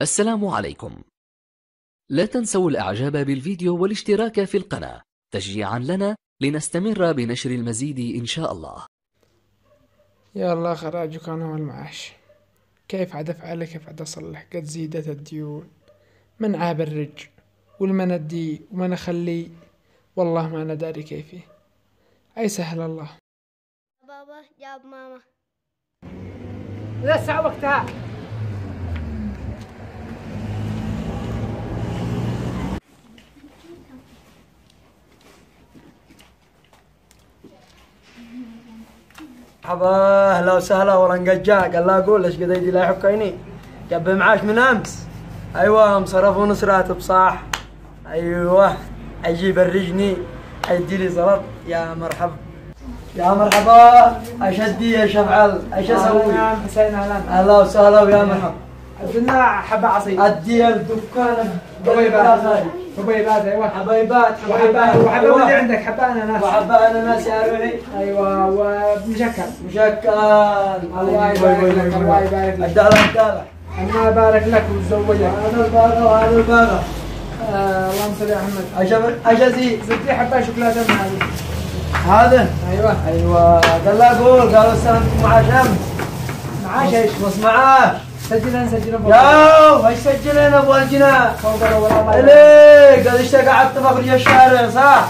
السلام عليكم. لا تنسوا الإعجاب بالفيديو والاشتراك في القناة تشجيعا لنا لنستمر بنشر المزيد إن شاء الله. يا الله خراجك أنا والمعاش، كيف عاد أفعل كيف عاد أصلح؟ قد زيدت الديون، من عاب الرج والمن أدي ومن أخلي، والله ما أنا داري كيفي. أي سهل الله. بابا جاب ماما. لا الساعة وقتها. مرحبا، اهلا وسهلا ورنقجا. قال لا اقول ايش قد يدي لا يحكيني، جاب معاش من امس. ايوه مصرفون نصرات بصح. ايوه اجيب الرجني حيدي لي زلط. يا مرحبا يا مرحبا، ايش ادي ايش افعل ايش اسوي؟ نعم حسين اهلا. اهلا وسهلا ويا مرحبا. عندنا حبة عصير. ادي الدكان حبيبات ايوه حبيبات وحبة اللي عندك حبة اناناس. وحبة اناناس يا روحي. ايوه ومشكل. الله يبارك لك الله يبارك لك. الدالة الله يبارك لك وتزوجك. هذا الباغا وهذا الباغا. اللهم صل على محمد. ايش ازيد؟ زدت لي حبة شوكولاتة من هذه. هذا؟ ايوه قال لا اقول قالوا استلمت معاش امس. معاش ايش؟ نص معاش. سجلنا فوق. ياو ايش سجلين ابو الجناح؟ فوق الاول الله ليه؟ قال اشتقعت تفخرج الشارع صح؟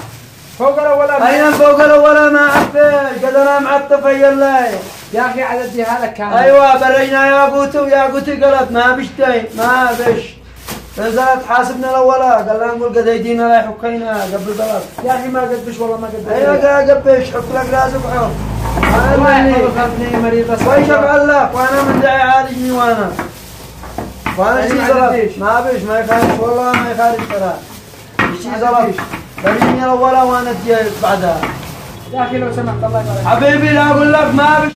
فوق الاول اين فوق الاول ما عفيت، قال انا معطف هي الليل. يا اخي عاد اديها لك كامل. ايوه برجنا يا قوتي ويا قوتي قالت ما بشتي ما بش. نزلت حاسبنا الاولى قال لا نقول قد يدينا لا يحكينا قبل بلد. يا اخي ما قدش والله ما قدش. ايوه قبش حط لك راسك وحط. الله يحفظك ابني مريض بس. ويش افعل لك وانا من داعي عالجني وانا شي زلط ما بيش ما يخالف والله ما يخالف ترى. شي زلط بريني الاولى وانا ادي بعدها. يا اخي لو سمحت الله يبارك. حبيبي لا اقول لك ما بيش.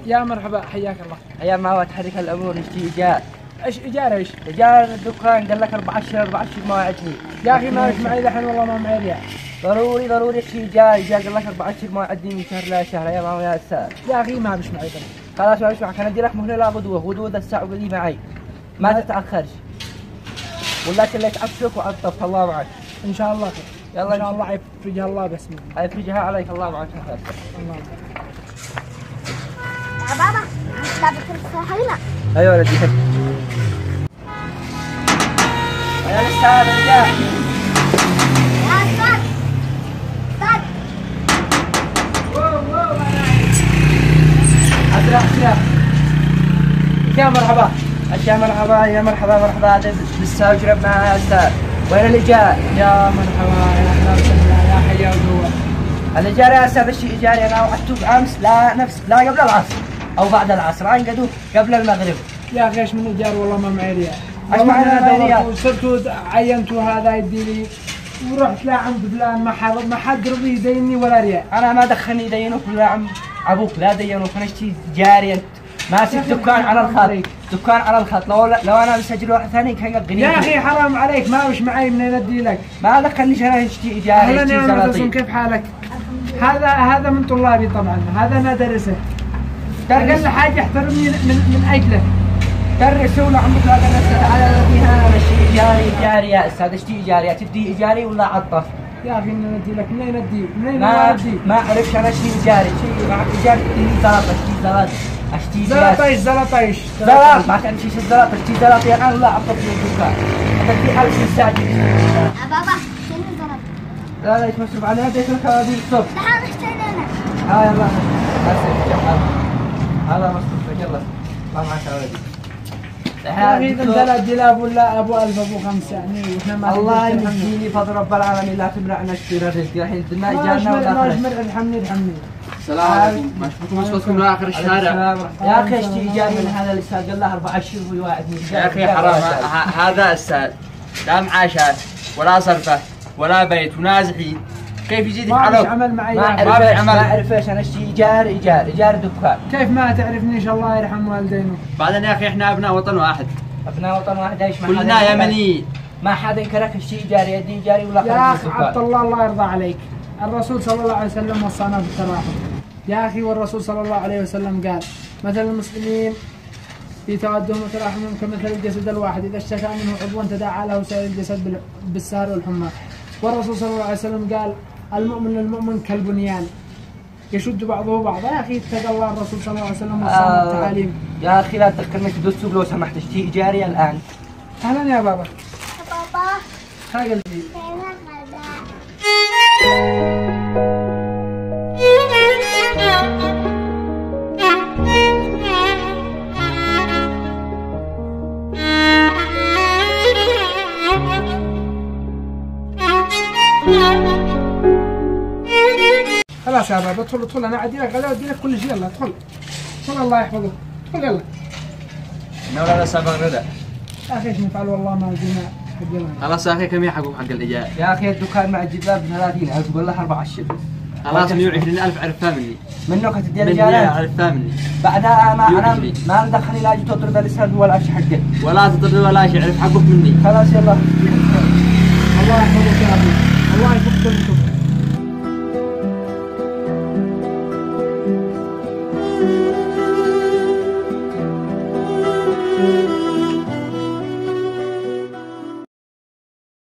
يا مرحبا حياك الله. يا ما هو تحرك الامور يشتي ايجار. ايش ايجار ايش؟ ايجار الدكان قال لك 14 ما وعدني. يا اخي ما مش معي الحين والله ما معي ريال. ضروري يشتي ايجار قال لك 14 ما وعدني من شهر لشهر. يا ما هو يا استاذ. يا اخي ما مش معي بس. خلاص ما معك، انا ادي لك مهله لا غدوه الساعه وقولي معي ما تتاخرش، ولا اللي يتعفشك وعطف الله معك ان شاء الله خير. يلا ان شاء الله يفرجها الله بس مني. يفرجها عليك الله معك. الله يا بابا لا بتروح هنا. ايوه ولدي يا الاستاذ رجال. يا استاذ استاذ. اسرع يا مرحبا يا مرحبا هذا بالساوجرب معنا يا استاذ. وين الايجار؟ يا مرحبا يا اهلا وسهلا يا حيا وجوا. الايجار يا استاذ الشيء ايجاري انا وعدته امس لا قبل العصر او بعد العصر، انقدوا قبل المغرب. يا اخي ايش من ايجار والله ما معي ريال. ايش معنى ما ريال؟ وصرت عينتوا هذا يدي لي ورحت لعند فلان ما حد رضي يديني ولا ريال. انا ما دخلني يدينوك ولا عم ابوك لا دينوك، انا اشتي جاري انت ماسك دكان على الخط لو انا مسجل واحد ثاني كان يقني. يا اخي حرام عليك ما مش معي منين ادي لك. ما دخلنيش انا اشتي ايجاري اشتي زلطي. كيف حالك؟ هذا من طلابي طبعا، هذا انا درسه. اقل حاجه احترمني من اجله. درسوا لعمرك لا درست على الذي هذا الشيء ايجاري يا استاذ اشتي ايجاري تدي ايجاري ولا عطف؟ يا اخي منين ادي لك منين ادي؟ ما اعرفش انا اشتي ايجاري شيء مع ايجاري تديني زلط اشتي زلط ما تعرف ايش الزلط اشتي زلط الان ولا عطف في الدكان. انت في حالك مستعجل. يا بابا شنو الزلط؟ لا ايش مصروف عليها اديت لك هذه الصبح. تعال اشتري انا. يلا هذا مصروفك يلا ما معك يا ولدي. يا اخي اذا انت لا ادي لا ابو 1000 ابو 5 يعني واحنا ما الله يهديني فضل رب العالمين لا تمنعنا كثير الرزق الحين الدنيا جانا ولا ارحمني السلام عليكم. ما اشوفكم اشوفكم لاخر الشارع. يا اخي اشتي ايجار من هذا الاستاذ قال له 4 اشهر ويوعدني. يا اخي حرام، هذا استاذ لا معاشات ولا صرفه ولا بيت ونازحين، كيف يزيد ما يفعلوا؟ عمل معي. ما اعرف ايش، انا اشتي ايجار دكان. كيف ما تعرفنيش؟ الله يرحم والدينه. بعدين يا اخي احنا ابناء وطن واحد، ابناء وطن واحد، ايش كلنا يمنيين. ما حدا ينكرك اشتي ايجاري يدي ايجاري ولا يا اخي عبد الله يرضى عليك، الرسول صلى الله عليه وسلم وصانا بالتراحم يا اخي، والرسول صلى الله عليه وسلم قال مثل المسلمين في تودهم وتراحمهم كمثل الجسد الواحد، اذا اشتكى منه عضو تداعى له سائر الجسد بالسهر والحمى. والرسول صلى الله عليه وسلم قال المؤمن للمؤمن كالبنيان يشد بعضه بعضا. يا اخي اتقى الله، الرسول صلى الله عليه وسلم وصانا التعاليم. يا اخي لا تذكرني في السوق لو سمحت، اشتي ايجاري الان. اهلا يا بابا. بابا ها قلبي. فين غدا؟ خلاص يا بابا ادخل، انا ادي لك غدا وادي لك كل شيء. يلا ادخل الله يحفظك، ادخل يلا. ولا سابق رضا. يا اخي ايش نفعل والله ما لقينا حق. خلاص يا اخي كم يحقق حق الايجار؟ يا اخي الدكان مع الجذاب ب 30,000 قول له 4 اشهر. خلاص 120,000 عرفتها مني. منك تدي مني الرجالات؟ عرفتها مني. بعدها ما ندخل لا تضرب الاسد ولا شيء حقك. ولا تضرب ولا شيء، عرف حقك مني. خلاص يلا. الله يحفظك يا ابي، الله يفك كلكم.